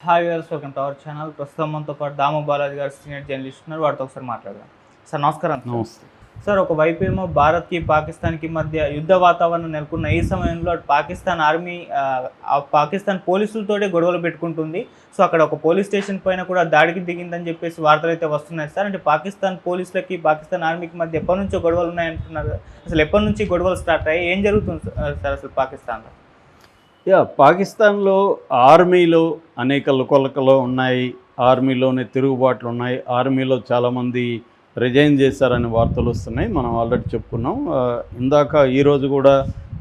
Hi viewers, welcome to our channel. ప్రస్తుతం మనతో పాటు దాము బాలాజీ గారు సీనియర్ జర్నలిస్ట్ ఉన్నారు. వాటితో ఒకసారి మాట్లాడదాం. సార్ నమస్కారం. నమస్తే సార్, ఒకవైపు ఏమో భారత్కి పాకిస్తాన్కి మధ్య యుద్ధ వాతావరణం నెలకొన్న ఈ సమయంలో పాకిస్తాన్ ఆర్మీ పాకిస్తాన్ పోలీసులతోటే గొడవలు పెట్టుకుంటుంది. సో అక్కడ ఒక పోలీస్ స్టేషన్ పైన కూడా దాడికి దిగిందని చెప్పేసి వార్తలు అయితే వస్తున్నాయి సార్. అంటే పాకిస్తాన్ పోలీసులకి పాకిస్తాన్ ఆర్మీకి మధ్య ఎప్పటి నుంచో గొడవలు ఉన్నాయంటున్నారు. అసలు ఎప్పటి నుంచి గొడవలు స్టార్ట్ అయ్యాయి, ఏం జరుగుతుంది సార్ అసలు పాకిస్తాన్లో? పాకిస్తాన్లో ఆర్మీలో అనేక లుకలుకలు ఉన్నాయి, ఆర్మీలోనే తిరుగుబాట్లు ఉన్నాయి, ఆర్మీలో చాలామంది రిజైన్ చేశారనే వార్తలు వస్తున్నాయి. మనం ఆల్రెడీ చెప్పుకున్నాం. ఇందాక ఈరోజు కూడా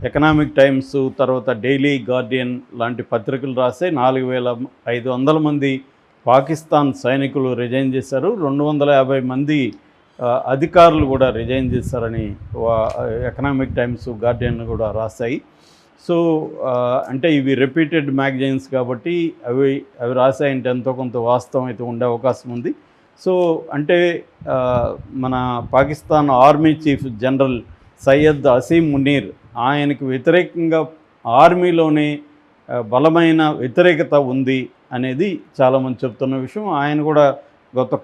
ఎకనామిక్ టైమ్స్, తర్వాత డైలీ గార్డియన్ లాంటి పత్రికలు రాసే 4500 మంది పాకిస్తాన్ సైనికులు రిజైన్ చేశారు, 250 మంది అధికారులు కూడా రిజైన్ చేశారని ఎకనామిక్ టైమ్స్, గార్డియన్ కూడా రాశాయి. సో అంటే ఇవి రిపీటెడ్ మ్యాగజైన్స్ కాబట్టి అవి రాసాయంటే ఎంతో కొంత వాస్తవం అయితే ఉండే అవకాశం ఉంది. సో అంటే మన Pakistan army chief general Syed Asim Munir, ఆయనకు వ్యతిరేకంగా ఆర్మీలోనే బలమైన వ్యతిరేకత ఉంది అనేది చాలామంది చెప్తున్న విషయం. ఆయన కూడా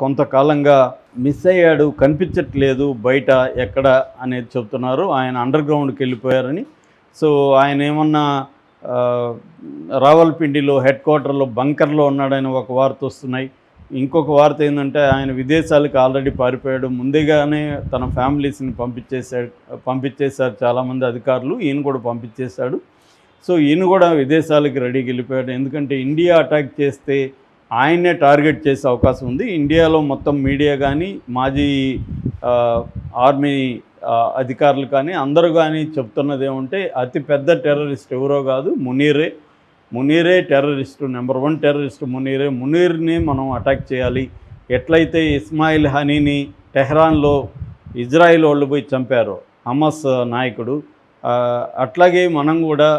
కొంతకాలంగా మిస్ అయ్యాడు, కనిపించట్లేదు బయట ఎక్కడ అనేది చెప్తున్నారు. ఆయన అండర్ గ్రౌండ్కి వెళ్ళిపోయారని. సో ఆయన ఏమన్నా రావల్పిండిలో హెడ్ క్వార్టర్లో బంకర్లో ఉన్నాడని ఒక వార్త వస్తున్నాయి. ఇంకొక వార్త ఏంటంటే ఆయన విదేశాలకు ఆల్రెడీ పారిపోయాడు, ముందుగానే తన ఫ్యామిలీస్ని పంపించేశారు చాలామంది అధికారులు, ఈయన కూడా పంపించేశాడు. సో ఈయన కూడా విదేశాలకు రెడీకి వెళ్ళిపోయాడు. ఎందుకంటే ఇండియా అటాక్ చేస్తే ఆయన్నే టార్గెట్ చేసే అవకాశం ఉంది. ఇండియాలో మొత్తం మీడియా కానీ, మాజీ ఆర్మీ అధికారులు కానీ అందరూ కానీ చెప్తున్నది ఏమంటే అతి పెద్ద టెర్రరిస్ట్ ఎవరో కాదు, మునీరే టెర్రరిస్టు, నెంబర్ 1 టెర్రరిస్టు మునీర్ని మనం అటాక్ చేయాలి. ఎట్లయితే ఇస్మాయిల్ హనీని టెహ్రాన్లో ఇజ్రాయిల్ వాళ్ళు పోయి చంపారో, హమాస్ నాయకుడు, అట్లాగే మనం కూడా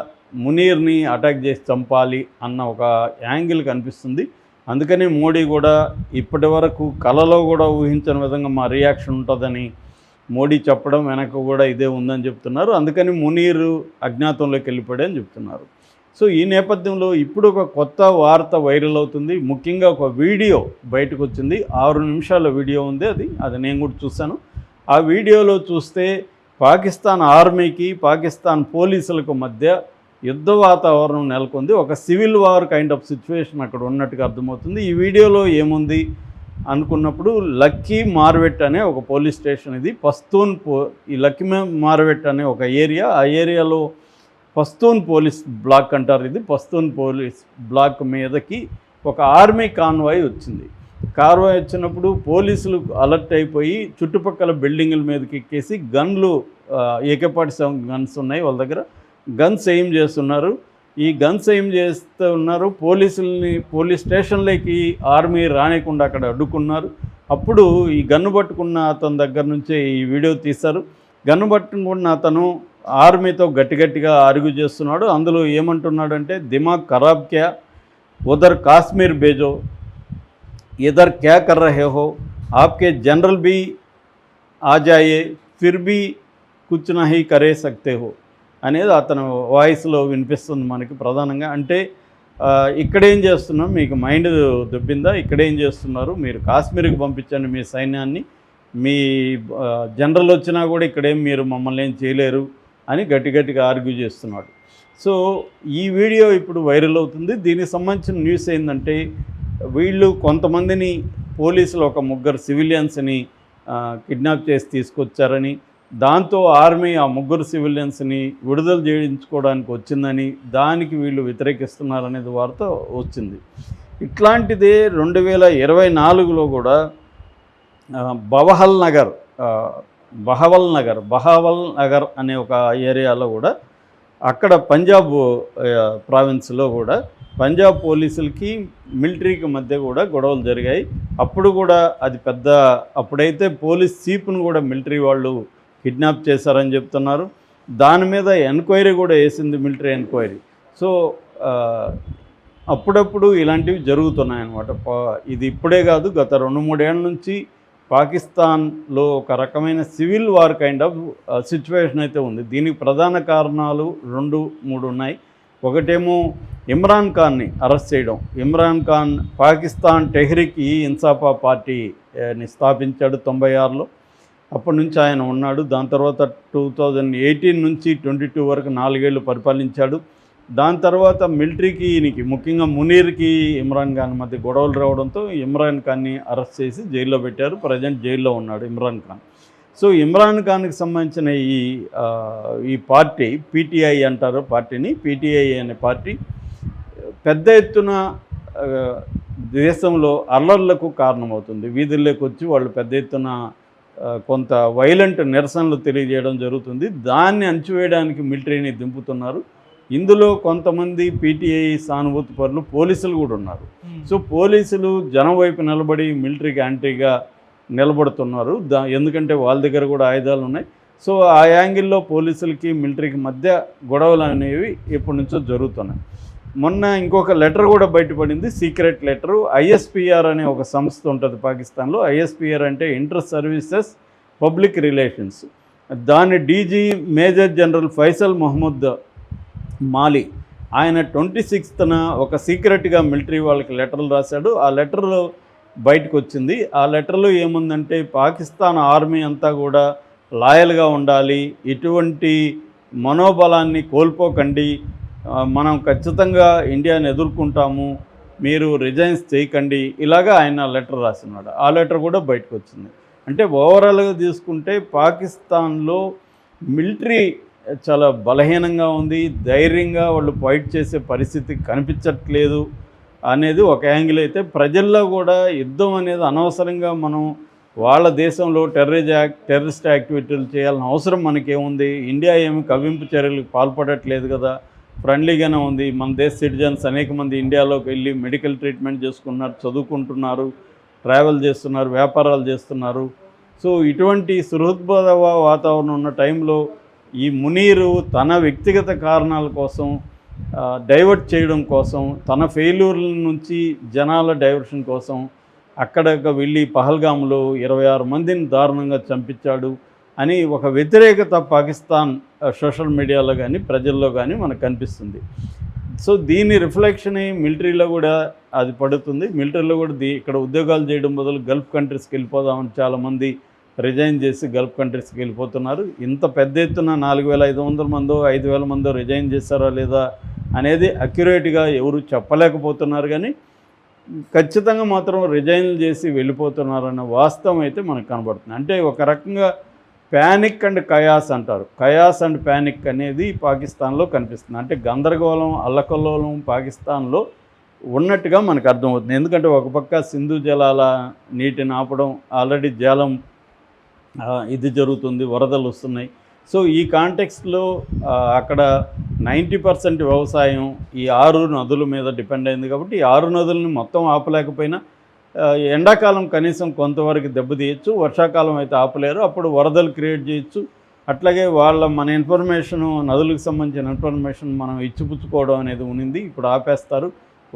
మునీర్ని అటాక్ చేసి చంపాలి అన్న ఒక యాంగిల్ కనిపిస్తుంది. అందుకని మోడీ కూడా ఇప్పటి వరకు కలలో కూడా ఊహించని విధంగా మా రియాక్షన్ ఉంటుందని మోడీ చెప్పడం వెనక కూడా ఇదే ఉందని చెప్తున్నారు. అందుకని మునీరు అజ్ఞాతంలోకి వెళ్ళిపోయాడని చెప్తున్నారు. సో ఈ నేపథ్యంలో ఇప్పుడు ఒక కొత్త వార్త వైరల్ అవుతుంది. ముఖ్యంగా ఒక వీడియో బయటకు వచ్చింది, 6 నిమిషాల వీడియో ఉంది. అది నేను కూడా చూశాను. ఆ వీడియోలో చూస్తే పాకిస్తాన్ ఆర్మీకి పాకిస్తాన్ పోలీసులకు మధ్య యుద్ధ వాతావరణం నెలకొంది. ఒక civil war kind of situation అక్కడ ఉన్నట్టుగా అర్థమవుతుంది. ఈ వీడియోలో ఏముంది అనుకున్నప్పుడు లక్కీ మార్వెట్ అనే ఒక పోలీస్ స్టేషన్, ఇది ఈ లక్కీ మార్వెట్ అనే ఒక ఏరియా, ఆ ఏరియాలో పస్తూన్ పోలీస్ బ్లాక్ అంటారు. ఇది పస్తూన్ పోలీస్ బ్లాక్ మీదకి ఒక ఆర్మీ కాన్వాయ్ వచ్చింది. కాన్వాయ్ వచ్చినప్పుడు పోలీసులు అలర్ట్ అయిపోయి చుట్టుపక్కల బిల్డింగుల మీదకి ఎక్కేసి గన్లు, AK-47 గన్స్ ఉన్నాయి వాళ్ళ దగ్గర, గన్స్ ఎయిమ్ చేస్తున్నారు. ఈ గన్స్ ఏం చేస్తూ ఉన్నారు, పోలీస్ స్టేషన్లోకి ఆర్మీ రానికుండా అక్కడ అడ్డుకున్నారు. అప్పుడు ఈ గన్ను పట్టుకున్న అతని దగ్గర నుంచే ఈ వీడియో తీశారు. గన్ను పట్టుకున్న అతను ఆర్మీతో గట్టిగా ఆర్గ్యూ చేస్తున్నాడు. అందులో ఏమంటున్నాడంటే, దిమాగ్ ఖరాబ్ క్యా, ఉదర్ కాశ్మీర్ బేజో, ఇదర్ క్యా కర్ రహే హో, ఆప్కే జనరల్ బీ ఆ జాయే, ఫిర్ బీ కుచ్ నహీ కరే సక్తే హో అనేది అతను వాయిస్లో వినిపిస్తుంది మనకి ప్రధానంగా. అంటే ఇక్కడేం చేస్తున్నాం, మీకు మైండ్ దొబ్బిందా, ఇక్కడేం చేస్తున్నారు, మీరు కాశ్మీర్కి పంపించండి మీ సైన్యాన్ని, మీ జనరల్ వచ్చినా కూడా ఇక్కడేం మీరు మమ్మల్ని ఏం చేయలేరు అని గట్టిగా ఆర్గ్యూ చేస్తున్నాడు. సో ఈ వీడియో ఇప్పుడు వైరల్ అవుతుంది. దీనికి సంబంధించిన న్యూస్ ఏంటంటే, వీళ్ళు కొంతమందిని పోలీసులు ఒక 3 సివిలియన్స్ని కిడ్నాప్ చేసి తీసుకొచ్చారని, దాంతో ఆర్మీ ఆ 3 సివిలియన్స్ని విడుదల చేయించుకోవడానికి వచ్చిందని, దానికి వీళ్ళు వ్యతిరేకిస్తున్నారనేది వార్త వచ్చింది. ఇట్లాంటిదే 2024లో కూడా బహవల్ నగర్ అనే ఒక ఏరియాలో కూడా, అక్కడ పంజాబ్ ప్రావిన్స్లో కూడా పంజాబ్ పోలీసులకి మిలిటరీకి మధ్య కూడా గొడవలు జరిగాయి. అప్పుడు కూడా అది అప్పుడైతే పోలీస్ చీఫ్ను కూడా మిలిటరీ వాళ్ళు కిడ్నాప్ చేశారని చెప్తున్నారు. దాని మీద ఎంక్వైరీ కూడా వేసింది, మిలిటరీ ఎంక్వైరీ. సో అప్పుడప్పుడు ఇలాంటివి జరుగుతున్నాయన్నమాట. ఇది ఇప్పుడే కాదు, గత 2-3 ఏళ్ళ నుంచి పాకిస్తాన్లో ఒక రకమైన civil war kind of situation అయితే ఉంది. దీనికి ప్రధాన కారణాలు 2-3 ఉన్నాయి. ఒకటేమో ఇమ్రాన్ ఖాన్ని అరెస్ట్ చేయడం. ఇమ్రాన్ ఖాన్ పాకిస్తాన్ టెహ్రీక్ ఈ ఇన్సాఫా పార్టీని స్థాపించాడు 96లో. అప్పటి నుంచి ఆయన ఉన్నాడు. దాని తర్వాత 2018 నుంచి 22 వరకు 4 ఏళ్ళు పరిపాలించాడు. దాని తర్వాత మిలిటరీకి ఈయనకి ముఖ్యంగా మునీర్కి ఇమ్రాన్ ఖాన్ మధ్య గొడవలు రావడంతో ఇమ్రాన్ ఖాన్ని అరెస్ట్ చేసి జైల్లో పెట్టారు. ప్రజెంట్ జైల్లో ఉన్నాడు ఇమ్రాన్ ఖాన్. సో ఇమ్రాన్ ఖాన్కి సంబంధించిన ఈ పార్టీ పీటీఐ అంటారు పార్టీని. పీటీఐ అనే పార్టీ పెద్ద ఎత్తున దేశంలో అల్లర్లకు కారణమవుతుంది. వీధుల్లోకి వచ్చి వాళ్ళు పెద్ద ఎత్తున కొంత వైలెంట్ నిరసనలు తెలియజేయడం జరుగుతుంది. దాన్ని అణచివేయడానికి మిలిటరీని దింపుతున్నారు. ఇందులో కొంతమంది పీటీఐ సానుభూతి పరులు పోలీసులు కూడా ఉన్నారు. సో పోలీసులు జనం వైపు నిలబడి మిలిటరీకి యాంటీగా నిలబడుతున్నారు. ఎందుకంటే వాళ్ళ దగ్గర కూడా ఆయుధాలు ఉన్నాయి. సో ఆ యాంగిల్లో పోలీసులకి మిలిటరీకి మధ్య గొడవలు అనేవి ఎప్పటి నుంచో జరుగుతున్నాయి. మొన్న ఇంకొక లెటర్ కూడా బయటపడింది, సీక్రెట్ లెటరు. ఐఎస్పిఆర్ అనే ఒక సంస్థ ఉంటుంది పాకిస్తాన్లో. ఐఎస్పిఆర్ అంటే ఇంటర్ సర్వీసెస్ పబ్లిక్ రిలేషన్స్. దాని DG major general Faisal Mohammad మాలి ఆయన 26న ఒక సీక్రెట్గా మిలిటరీ వాళ్ళకి లెటర్లు రాశాడు. ఆ లెటర్లో బయటకు వచ్చింది. ఆ లెటర్లో ఏముందంటే పాకిస్తాన్ ఆర్మీ అంతా కూడా లాయల్గా ఉండాలి, ఎటువంటి మనోబలాన్ని కోల్పోకండి, మనం ఖచ్చితంగా ఇండియాని ఎదుర్కొంటాము, మీరు రిజైన్స్ చేయకండి, ఇలాగా ఆయన లెటర్ రాసినాడు. ఆ లెటర్ కూడా బయటకు వచ్చింది. అంటే ఓవరాల్గా తీసుకుంటే పాకిస్తాన్లో మిలిటరీ చాలా బలహీనంగా ఉంది, ధైర్యంగా వాళ్ళు ఫైట్ చేసే పరిస్థితి కనిపించట్లేదు అనేది ఒక యాంగిల్ అయితే, ప్రజల్లో కూడా యుద్ధం అనేది అనవసరంగా మనం వాళ్ళ దేశంలో టెర్రరిస్ట్ యాక్టివిటీలు చేయాల్సిన అవసరం మనకేముంది, ఇండియా ఏమి కవ్వింపు చర్యలకు పాల్పడట్లేదు కదా, ఫ్రెండ్లీగానే ఉంది. మన దేశ సిటిజన్స్ అనేక మంది ఇండియాలోకి వెళ్ళి మెడికల్ ట్రీట్మెంట్ చేసుకున్నారు, చదువుకుంటున్నారు, ట్రావెల్ చేస్తున్నారు, వ్యాపారాలు చేస్తున్నారు. సో ఇటువంటి సుహృద్బోధ వాతావరణం ఉన్న టైంలో ఈ మునీరు తన వ్యక్తిగత కారణాల కోసం డైవర్ట్ చేయడం కోసం, తన ఫెయిల్యూర్ల నుంచి జనాల డైవర్షన్ కోసం అక్కడికి వెళ్ళి పహల్గామ్లో 26 మందిని దారుణంగా చంపించాడు అని ఒక వ్యతిరేకత పాకిస్తాన్ సోషల్ మీడియాలో కానీ ప్రజల్లో కానీ మనకు కనిపిస్తుంది. సో దీని రిఫ్లెక్షన్ మిలిటరీలో కూడా అది పడుతుంది. మిలిటరీలో కూడా ఇక్కడ ఉద్యోగాలు చేయడం బదులు గల్ఫ్ కంట్రీస్కి వెళ్ళిపోదామని చాలామంది రిజైన్ చేసి గల్ఫ్ కంట్రీస్కి వెళ్ళిపోతున్నారు. ఇంత పెద్ద ఎత్తున 4500 మందో 5000 మందో రిజైన్ చేశారా లేదా అనేది అక్యురేట్గా ఎవరు చెప్పలేకపోతున్నారు. కానీ ఖచ్చితంగా మాత్రం రిజైన్లు చేసి వెళ్ళిపోతున్నారన్న వాస్తవం అయితే మనకు కనబడుతుంది. అంటే ఒక రకంగా ప్యానిక్ అండ్ కయాస్ అంటారు. కయాస్ అండ్ ప్యానిక్ అనేది పాకిస్తాన్లో కనిపిస్తుంది. అంటే గందరగోళం, అల్లకల్లోలం పాకిస్తాన్లో ఉన్నట్టుగా మనకు అర్థమవుతుంది. ఎందుకంటే ఒక పక్క సింధు జలాల నీటిని ఆపడం, ఆల్రెడీ జలం ఇది జరుగుతుంది, వరదలు వస్తున్నాయి. సో ఈ కాంటెక్స్ట్లో అక్కడ 90% వ్యవసాయం ఈ 6 నదుల మీద డిపెండ్ అయింది. కాబట్టి ఈ 6 నదులని మొత్తం ఆపలేకపోయినా ఎండాకాలం కనీసం కొంతవరకు దెబ్బతీయచ్చు, వర్షాకాలం అయితే ఆపలేరు, అప్పుడు వరదలు క్రియేట్ చేయొచ్చు. అట్లాగే మన ఇన్ఫర్మేషను, నదులకు సంబంధించిన ఇన్ఫర్మేషన్ మనం ఇచ్చిపుచ్చుకోవడం అనేది ఉన్నింది, ఇప్పుడు ఆపేస్తారు.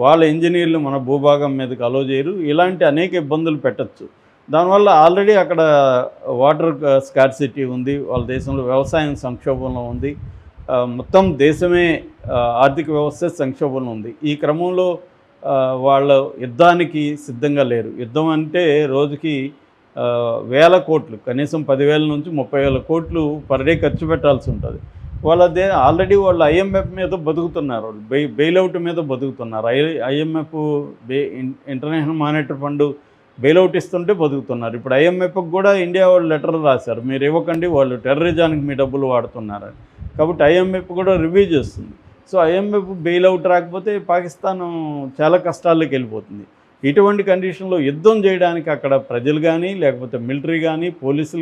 వాళ్ళ ఇంజనీర్లు మన భూభాగం మీదకి అలో చేయరు. ఇలాంటి అనేక ఇబ్బందులు పెట్టచ్చు. దానివల్ల ఆల్రెడీ అక్కడ వాటర్ స్కార్సిటీ ఉంది, వాళ్ళ దేశంలో వ్యవసాయం సంక్షోభంలో ఉంది, మొత్తం దేశమే ఆర్థిక వ్యవస్థ సంక్షోభంలో ఉంది. ఈ క్రమంలో వాళ్ళ యుద్ధానికి సిద్ధంగా లేరు. యుద్ధం అంటే రోజుకి వేల కోట్లు, కనీసం 10,000 నుంచి 30,000 కోట్లు పర్ డే ఖర్చు పెట్టాల్సి ఉంటుంది. ఆల్రెడీ వాళ్ళు ఐఎంఎఫ్ మీద బతుకుతున్నారు, బెయిలౌట్ మీద బతుకుతున్నారు. IMF international monetary fund bailout ఇస్తుంటే బతుకుతున్నారు. ఇప్పుడు ఐఎంఎఫ్కి కూడా ఇండియా వాళ్ళు లెటర్ రాశారు, మీరు ఇవ్వకండి, వాళ్ళు టెర్రరిజానికి మీ డబ్బులు వాడుతున్నారని. కాబట్టి ఐఎంఎఫ్ కూడా రివ్యూ చేస్తుంది. సో ఐఎంఎఫ్ బెయిలౌట్ రాకపోతే పాకిస్తాన్ చాలా కష్టాల్లోకి వెళ్ళిపోతుంది. ఇటువంటి కండిషన్లో యుద్ధం చేయడానికి అక్కడ ప్రజలు కానీ, లేకపోతే మిలిటరీ కానీ, పోలీసులు